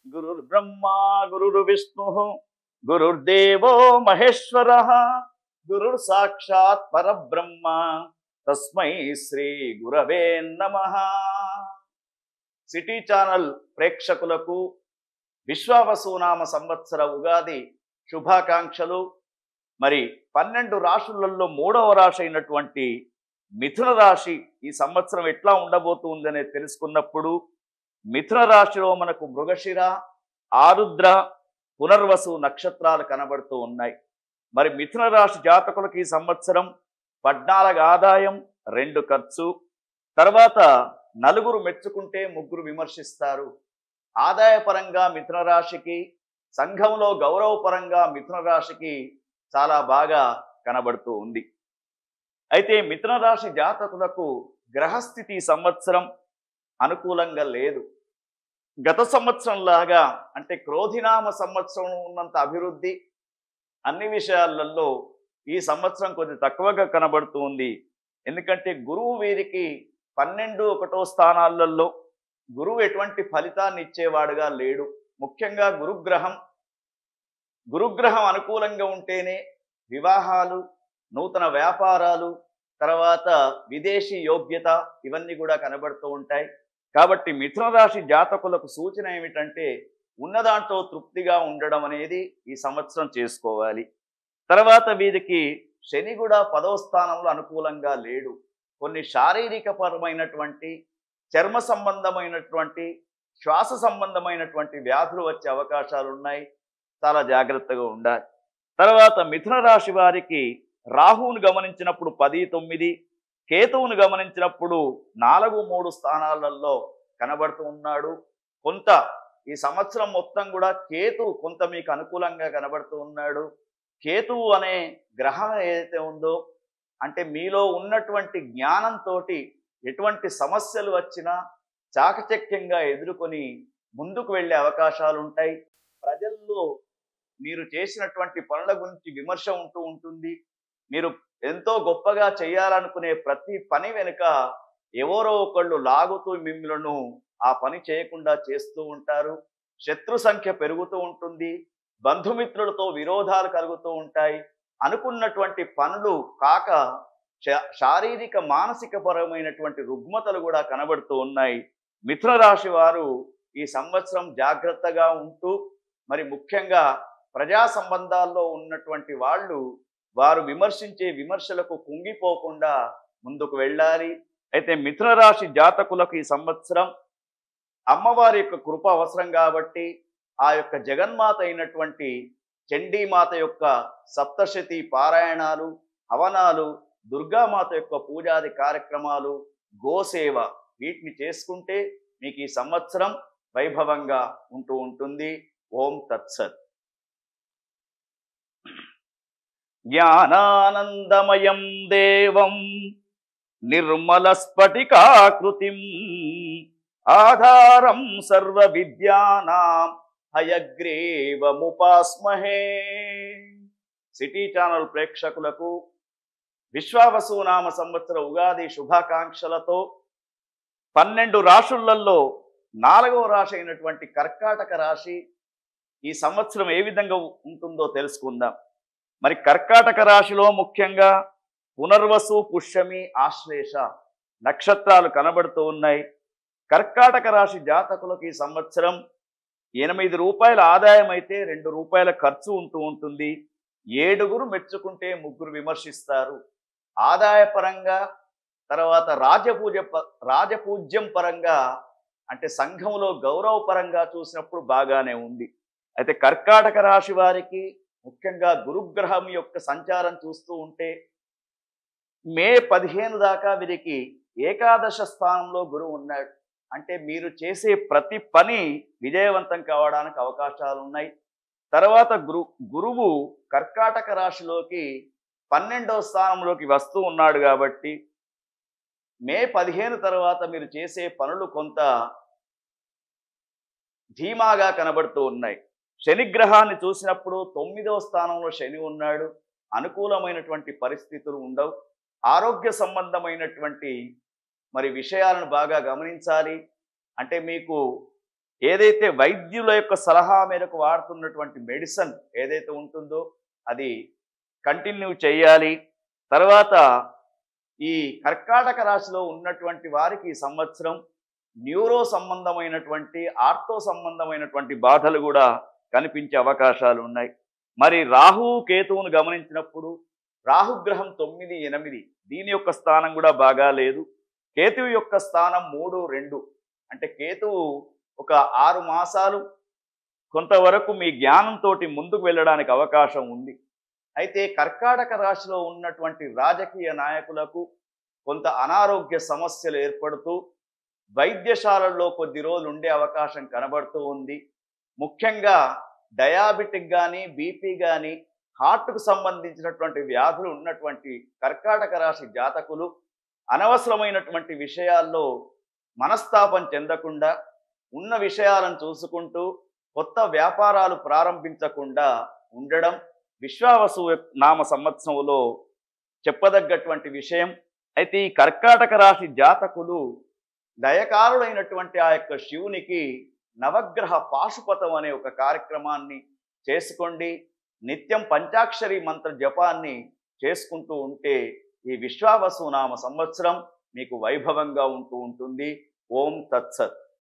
గురుర్బ్రహ్మా గురుర్విష్ణుః గురుర్దేవో మహేశ్వరః గురుర్ సాక్షాత్ పరబ్రహ్మ తస్మై శ్రీ గురవే నమః. సిటీ ఛానల్ ప్రేక్షకులకు విశ్వావసునామ సంవత్సర ఉగాది శుభాకాంక్షలు. మరి 12 రాశులలో 3వ రాశి అయినటువంటి మిథున రాశి ఈ సంవత్సరం ఎట్లా ఉండబోతుందనే తెలుసుకున్నప్పుడు మిథున రాశిలో మనకు మృగశిర, ఆరుద్ర, పునర్వసు నక్షత్రాలు కనబడుతూ ఉన్నాయి. మరి మిథున రాశి జాతకులకు ఈ సంవత్సరం 14 ఆదాయం, 2 ఖర్చు. తర్వాత 4 మెచ్చుకుంటే 3 విమర్శిస్తారు. ఆదాయపరంగా మిథున రాశికి, సంఘంలో గౌరవపరంగా మిథున రాశికి చాలా బాగా కనబడుతూ ఉంది. అయితే మిథున రాశి జాతకులకు గ్రహస్థితి సంవత్సరం అనుకూలంగా లేదు. గత సంవత్సరం లాగా అంటే క్రోధినామ సంవత్సరం ఉన్నంత అభివృద్ధి అన్ని విషయాలలో ఈ సంవత్సరం కొద్ది తక్కువగా కనబడుతూ ఉంది. ఎందుకంటే గురువు వీరికి 12, 1వ స్థానాలలో గురువు ఎటువంటి ఫలితాన్ని ఇచ్చేవాడుగా లేడు. ముఖ్యంగా గురుగ్రహం అనుకూలంగా ఉంటేనే వివాహాలు, నూతన వ్యాపారాలు, తర్వాత విదేశీ యోగ్యత ఇవన్నీ కూడా కనబడుతూ ఉంటాయి. కాబట్టి మిథున రాశి జాతకులకు సూచన ఏమిటంటే ఉన్నదాంట్లో తృప్తిగా ఉండడం అనేది ఈ సంవత్సరం చేసుకోవాలి. తర్వాత వీరికి శని కూడా 10వ స్థానంలో అనుకూలంగా లేడు. కొన్ని శారీరక పరమైనటువంటి, చర్మ సంబంధమైనటువంటి, శ్వాస సంబంధమైనటువంటి వ్యాధులు వచ్చే అవకాశాలు ఉన్నాయి. చాలా జాగ్రత్తగా ఉండాలి. తర్వాత మిథున రాశి వారికి రాహువును గమనించినప్పుడు 10, 9, కేతువును గమనించినప్పుడు 4, 3 స్థానాలలో కనబడుతూ ఉన్నాడు. కొంత ఈ సంవత్సరం మొత్తం కూడా కేతువు కొంత మీకు అనుకూలంగా కనబడుతూ ఉన్నాడు. కేతువు అనే గ్రహం ఏదైతే ఉందో అంటే మీలో ఉన్నటువంటి జ్ఞానంతో ఎటువంటి సమస్యలు వచ్చినా చాకచక్యంగా ఎదుర్కొని ముందుకు వెళ్ళే అవకాశాలు ఉంటాయి. ప్రజల్లో మీరు చేసినటువంటి పనుల గురించి విమర్శ ఉంటూ ఉంటుంది. మీరు ఎంతో గొప్పగా చేయాలనుకునే ప్రతి పని వెనుక ఎవరో ఒకళ్ళు లాగుతూ మిమ్మలను ఆ పని చేయకుండా చేస్తూ ఉంటారు. శత్రు సంఖ్య పెరుగుతూ ఉంటుంది. బంధుమిత్రులతో విరోధాలు కలుగుతూ ఉంటాయి. అనుకున్నటువంటి పనులు కాక శారీరక, మానసిక పరమైనటువంటి రుగ్మతలు కూడా కనబడుతూ ఉన్నాయి. మిథున రాశి వారు ఈ సంవత్సరం జాగ్రత్తగా ఉంటూ, మరి ముఖ్యంగా ప్రజా సంబంధాల్లో ఉన్నటువంటి వారు విమర్శించే విమర్శలకు కుంగిపోకుండా ముందుకు వెళ్ళాలి. అయితే మిథున రాశి జాతకులకు ఈ సంవత్సరం అమ్మవారి యొక్క కృప అవసరం కాబట్టి ఆ యొక్క జగన్మాత అయినటువంటి చండీమాత యొక్క సప్తశతి పారాయణాలు, హవనాలు, దుర్గామాత యొక్క పూజాది కార్యక్రమాలు, గోసేవ వీటిని చేసుకుంటే మీకు ఈ సంవత్సరం వైభవంగా ఉంటూ ఉంటుంది. ఓం తత్సత్. జ్ఞానానందమయం దేవం నిర్మల స్ఫటికాకృతిం ఆధారం సర్వ విద్యానాం హయగ్రీవముపాస్మహే. సిటీ ఛానల్ ప్రేక్షకులకు విశ్వావసునామ సంవత్సర ఉగాది శుభాకాంక్షలతో 12 రాశులలో 4వ రాశి అయినటువంటి కర్కాటక రాశి ఈ సంవత్సరం ఏ విధంగా ఉంటుందో తెలుసుకుందాం. మరి కర్కాటక రాశిలో ముఖ్యంగా పునర్వసు, పుష్యమి, ఆశ్లేష నక్షత్రాలు కనబడుతూ ఉన్నాయి. కర్కాటక రాశి జాతకులకు ఈ సంవత్సరం 8 రూపాయల ఆదాయం అయితే 2 రూపాయల ఖర్చు ఉంటూ ఉంటుంది. 7 మెచ్చుకుంటే 3 విమర్శిస్తారు. ఆదాయపరంగా, తర్వాత రాజపూజ్యం పరంగా అంటే సంఘంలో గౌరవపరంగా చూసినప్పుడు బాగానే ఉంది. అయితే కర్కాటక రాశి వారికి ముఖ్యంగా గురుగ్రహం యొక్క సంచారం చూస్తూ ఉంటే మే 15 దాకా వీరికి ఏకాదశ స్థానంలో గురువు ఉన్నాడు. అంటే మీరు చేసే ప్రతి పని విజయవంతం కావడానికి అవకాశాలు ఉన్నాయి. తర్వాత గురువు కర్కాటక రాశిలోకి 12వ స్థానంలోకి వస్తూ ఉన్నాడు కాబట్టి మే 15 తర్వాత మీరు చేసే పనులు కొంత ధీమాగా కనబడుతూ ఉన్నాయి. శనిగ్రహాన్ని చూసినప్పుడు 9వ స్థానంలో శని ఉన్నాడు. అనుకూలమైనటువంటి పరిస్థితులు ఉండవు. ఆరోగ్య సంబంధమైనటువంటి మరి విషయాలను బాగా గమనించాలి. అంటే మీకు ఏదైతే వైద్యుల యొక్క సలహా మేరకు వాడుతున్నటువంటి మెడిసిన్ ఏదైతే ఉంటుందో అది కంటిన్యూ చేయాలి. తర్వాత ఈ కర్కాటక రాశిలో ఉన్నటువంటి వారికి ఈ సంవత్సరం న్యూరో సంబంధమైనటువంటి ఆర్థో సంబంధమైనటువంటి బాధలు కూడా కనిపించే అవకాశాలు ఉన్నాయి. మరి రాహువు కేతువును గమనించినప్పుడు రాహుగ్రహం 9, 8 దీని యొక్క స్థానం కూడా బాగా లేదు. కేతువు యొక్క స్థానం 3, 2 అంటే కేతువు ఒక 6 మాసాలు కొంతవరకు మీ జ్ఞానంతో ముందుకు వెళ్ళడానికి అవకాశం ఉంది. అయితే కర్కాటక రాశిలో ఉన్నటువంటి రాజకీయ నాయకులకు కొంత అనారోగ్య సమస్యలు ఏర్పడుతూ వైద్యశాలల్లో కొద్ది రోజులు ఉండే అవకాశం కనబడుతూ ఉంది. ముఖ్యంగా డయాబెటిక్ కానీ బీపీ కానీ హార్ట్కు సంబంధించినటువంటి వ్యాధులు ఉన్నటువంటి కర్కాటక రాశి జాతకులు అనవసరమైనటువంటి విషయాల్లో మనస్తాపం చెందకుండా ఉన్న విషయాలను చూసుకుంటూ కొత్త వ్యాపారాలు ప్రారంభించకుండా ఉండడం విశ్వావసు నామ సంవత్సరంలో చెప్పదగ్గటువంటి విషయం. అయితే ఈ కర్కాటక రాశి జాతకులు దయకారుడైనటువంటి ఆ యొక్క శివునికి నవగ్రహ పాశుపతం అనే ఒక కార్యక్రమాన్ని చేసుకోండి. నిత్యం పంచాక్షరి మంత్ర జపాన్ని చేసుకుంటూ ఉంటే ఈ విశ్వావసు నామ సంవత్సరం మీకు వైభవంగా ఉంటూ ఉంటుంది. ఓం తత్సత్.